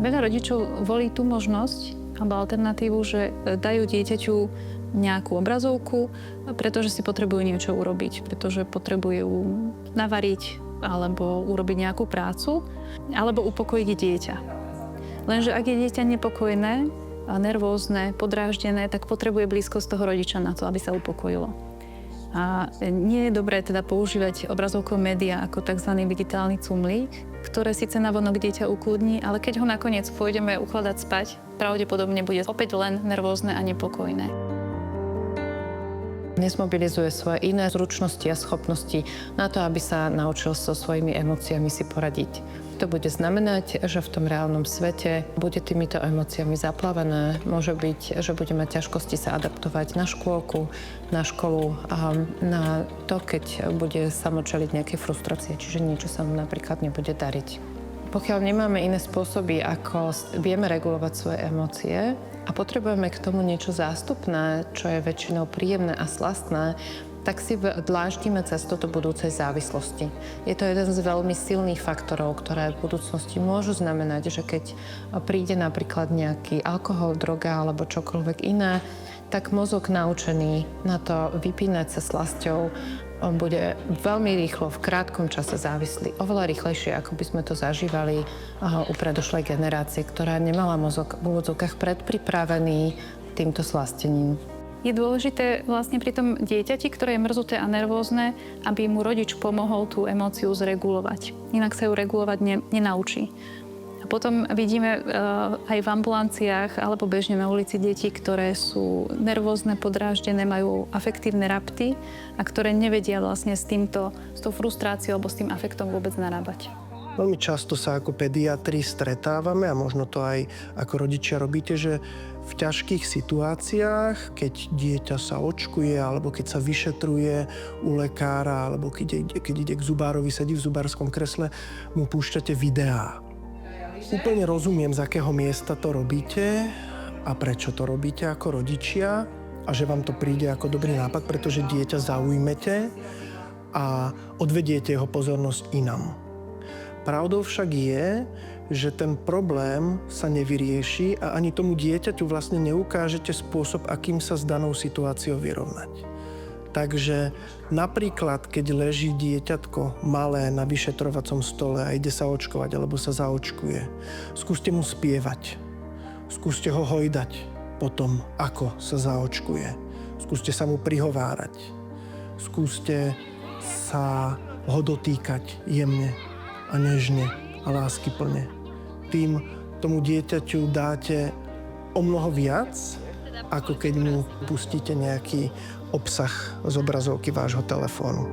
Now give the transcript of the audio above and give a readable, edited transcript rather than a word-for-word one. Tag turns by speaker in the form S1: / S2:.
S1: Veľa rodičov volí tú možnosť alebo alternatívu, že dajú dieťaťu nejakú obrazovku, pretože si potrebujú niečo urobiť, pretože potrebujú navariť alebo urobiť nejakú prácu, alebo upokojiť dieťa. Lenže ak je dieťa nepokojné, nervózne, podráždené, tak potrebuje blízkosť toho rodiča na to, aby sa upokojilo. A nie je dobré teda používať obrazovkové médiá ako tzv. Digitálny cumlík, ktoré síce navonok dieťa ukludní, ale keď ho nakoniec pôjdeme ukladať spať, pravdepodobne bude opäť len nervózne a nepokojné.
S2: Nezmobilizuje svoje iné zručnosti a schopnosti na to, aby sa naučil so svojimi emóciami si poradiť. To bude znamenať, že v tom reálnom svete bude týmito emóciami zaplavené. Môže byť, že bude mať ťažkosti sa adaptovať na škôlku, na školu a na to, keď bude samočeliť nejaké frustrácie, čiže niečo sa mu napríklad nebude dariť. Pokiaľ nemáme iné spôsoby, ako vieme regulovať svoje emócie a potrebujeme k tomu niečo zástupné, čo je väčšinou príjemné a slastné, tak si dláždime cestu do budúcej závislosti. Je to jeden z veľmi silných faktorov, ktoré v budúcnosti môžu znamenať, že keď príde napríklad nejaký alkohol, droga alebo čokoľvek iné, tak mozog naučený na to vypínať sa slasťou bude veľmi rýchlo, v krátkom čase závislý. Oveľa rýchlejšie, ako by sme to zažívali u predošlej generácie, ktorá nemala mozog v úvodzovkách predpripravený týmto slastením.
S1: Je dôležité vlastne pri tom dieťati, ktoré je mrzuté a nervózne, aby mu rodič pomohol tú emóciu zregulovať. Inak sa ju regulovať nenaučí. A potom vidíme aj v ambulanciách alebo bežne na ulici deti, ktoré sú nervózne, podráždené, majú afektívne rapty a ktoré nevedia vlastne s tou frustráciou alebo s tým afektom vôbec narábať.
S3: Veľmi často sa ako pediatri stretávame, a možno to aj ako rodičia robíte, že v ťažkých situáciách, keď dieťa sa očkuje, alebo keď sa vyšetruje u lekára, alebo keď ide k zubárovi, sedí v zubárskom kresle, mu púšťate videá. Úplne rozumiem, z akého miesta to robíte a prečo to robíte ako rodičia a že vám to príde ako dobrý nápad, pretože dieťa zaujmete a odvediete jeho pozornosť inam. Pravdou však je, že ten problém sa nevyrieši a ani tomu dieťaťu vlastne neukážete spôsob, akým sa s danou situáciou vyrovnať. Takže napríklad, keď leží dieťatko malé na vyšetrovacom stole a ide sa očkovať alebo sa zaočkuje, skúste mu spievať. Skúste ho hojdať po tom, ako sa zaočkuje. Skúste sa mu prihovárať. Skúste sa ho dotýkať jemne a nežne a láskyplne. Tým tomu dieťaťu dáte o mnoho viac, ako keď mu pustíte nejaký obsah z obrazovky vášho telefónu.